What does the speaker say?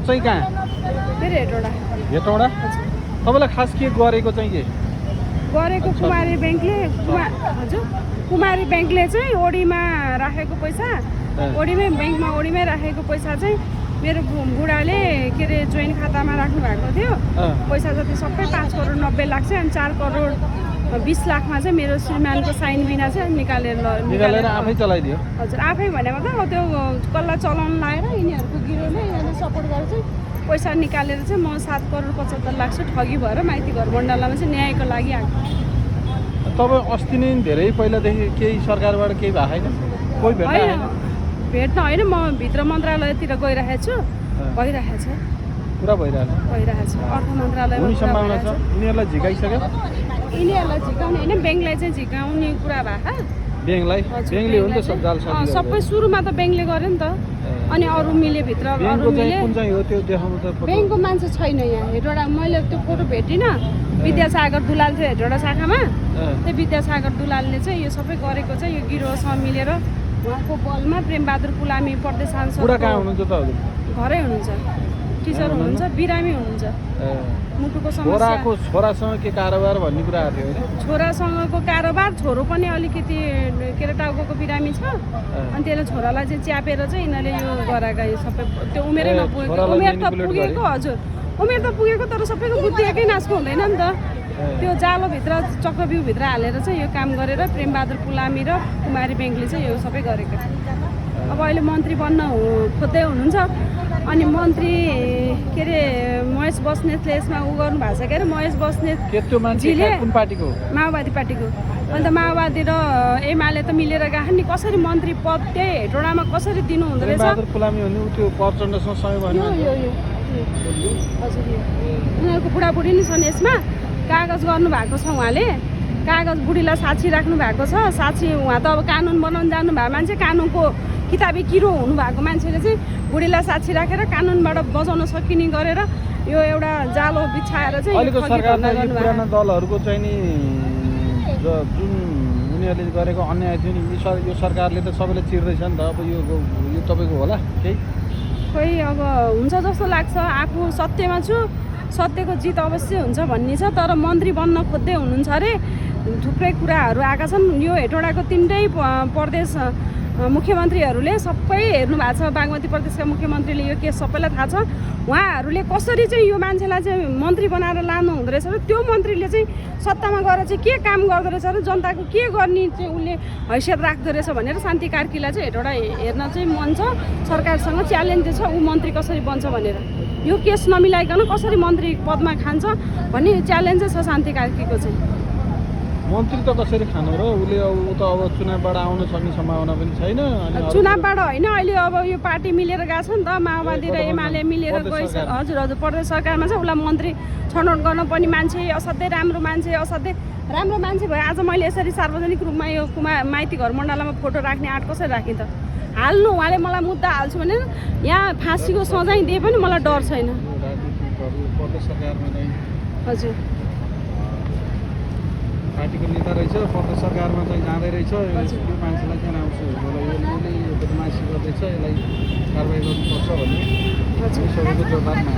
चाहिँ कहाँ मेरो हेटौडा हेटौडा तपाईँलाई खास के गरेको चाहिँ के गरेको कुमारी ब्याङ्कले हजुर कुमारी ब्याङ्कले चाहिँ ओडीमा राखेको पैसा ओडीमै राखेको पैसा चाहिँ मेरो बुढाले के अरे जोइन्ट खातामा राख्नु भएको थियो पैसा जति सबै 5 करोड 90 लाख चाहिँ अनि 4 करोड 20 लाखमा चाहिँ मेरो श्रीमानको साइन बिना चाहिँ निकालेर आफै चलाइदियो हजुर आफै भनेको त त्यो कसलाई चलाउन लाएर यिनीहरूको गिरोले यिनीहरूले सपोर्ट गरेर चाहिँ पैसा निकालेर चाहिँ म 7 करोड 75 लाख चाहिँ ठगी भएर माइती घर मण्डलमा चाहिँ न्यायको लागि आएको। तपाईँ अस्ति नै धेरै पहिलादेखि केही सरकारबाट केही भएको छैन कोही भेट्न होइन म भित्र मन्त्रालयतिर गइरहेको छु भइरहेको छ पुरा भइरहेको छ अर्थ मन्त्रालयमा सम्भावना छ यिनीहरूलाई झिकाइसक्यो यिनीहरूलाई झिकाउने होइन ब्याङ्कलाई चाहिँ झिकाउने कुरा भएको ब्याङ्कले हो नि त जाल सबै सुरुमा त ब्याङ्कले गर्यो नि त अनि अरू मिले भित्र अरू मिले कुन चाहिँ हो त्यो देखाउनु त ब्याङ्कको मान्छे छैन यहाँ हेटौडा मैले त्यो फोटो भेटिनँ विद्यासागर दुलाल थियो हेटौडा शाखामा त्यो विद्यासागर दुलालले चाहिँ यो सबै गरेको चाहिँ यो गिरोहसँग मिलेर उहाँको बलमा प्रेमबहादुर पुलामी प्रदेश सांसद कहाँ हुनुहुन्छ त हजुर घरै हुनुहुन्छ टिचर हुनुहुन्छ बिरामी हुनुहुन्छ मुटुको समस्या छोरासँग के कारोबार भन्ने कुरा आएको थियो छोरासँगको कारोबार छोरो पनि अलिकति के अरे टाउको बिरामी छ अनि त्यसले छोरालाई चाहिँ च्यापेर चाहिँ यिनीहरूले यो गराएका यो सबै त्यो उमेरै नपुगेको उमेर त पुगेको हजुर उमेर त पुगेको तर सबैको बुद्धि एकै नासको हुँदैन नि त त्यो जालोभित्र चक्रव्यूहभित्र हालेर चाहिँ यो काम गरेर प्रेमबहादुर पुलामी र कुमारी ब्याङ्कले चाहिँ यो सबै गरेको अब अहिले मन्त्री बन्न खोज्दै हुनुहुन्छ अनि मन्त्री के अरे महेश बस्नेतले यसमा उ गर्नु भएको छ के अरे महेश बस्नेत कुन पार्टीको माओवादी पार्टीको अन्त माओवादी र एमाले त मिलेर गएको नि कसरी मन्त्री पद त्यही हेटौडामा कसरी दिनु हुँदो रहेछ हजुर उनीहरूको बुढाबुढी नि छन् यसमा कागज गर्नु भएको छ उहाँले कागज बुढीलाई साक्षी राख्नु भएको छ साक्षी उहाँ त अब कानुन बनाउनु जानु भएको मान्छे कानुनको किताबी किरो हुनुभएको मान्छेले चाहिँ बुढीलाई साक्षी राखेर कानुनबाट बचाउन सकिने गरेर यो एउटा जालो बिछाएर चाहिँ पुराना दलहरूको चाहिँ नि जुन उनीहरूले गरेको अन्याय थियो नि यो सरकारले त सबैले चिर्दैछ नि त अब यो तपाईँको होला केही खोइ अब हुन्छ जस्तो लाग्छ आफू सत्यमा छु सत्यको जित अवश्य हुन्छ भन्ने छ तर मन्त्री बन्न खोज्दै हुनुहुन्छ अरे थुप्रै कुराहरू आएका छन् यो हेटौडाको 3टै प्रदेश मुख्यमन्त्रीहरूले सबै हेर्नु भएको छ बागमती प्रदेशका मुख्यमन्त्रीले यो केस सबैलाई थाहा छ उहाँहरूले कसरी चाहिँ यो मान्छेलाई चाहिँ मन्त्री बनाएर लानु हुँदो रहेछ र त्यो मन्त्रीले चाहिँ सत्तामा गएर चाहिँ के काम गर्दो रहेछ र जनताको के गर्ने चाहिँ उसले हैसियत राख्दो रहेछ भनेर शान्ति कार्कीलाई चाहिँ हेटौडा हेर्न चाहिँ मन छ सरकारसँग च्यालेन्ज छ ऊ मन्त्री कसरी बन्छ भनेर यो केस नमिलाइकन कसरी मन्त्री पदमा खान्छ भन्ने च्यालेन्ज छ शान्ति कार्कीको चाहिँ मन्त्री त कसरी खानु र उसले ऊ त अब चुनावबाट आउन सक्ने सम्भावना पनि छैन चुनावबाट होइन अहिले अब यो पार्टी मिलेर गएको छ नि त माओवादी र एमाले मिलेर गइस हजुर प्रदेश सरकारमा चाहिँ उसलाई मन्त्री छनौट गर्न पनि मान्छे असाध्यै राम्रो मान्छे भयो आज मैले यसरी सार्वजनिक रूपमा यो माइती घर मण्डलमा फोटो राख्ने आँट कसरी राखेँ त हाल्नु उहाँले मलाई मुद्दा हाल्छु भने यहाँ फाँसीको सजाय दिए पनि मलाई डर छैन हजुर पार्टीको नेता रहेछ प्रदेश सरकारमा चाहिँ जाँदै रहेछ यो मान्छेलाई किन आउँछ यसले बदमासी गर्दैछ यसलाई कारवाही गर्नुपर्छ भन्ने सबैको जवाबमा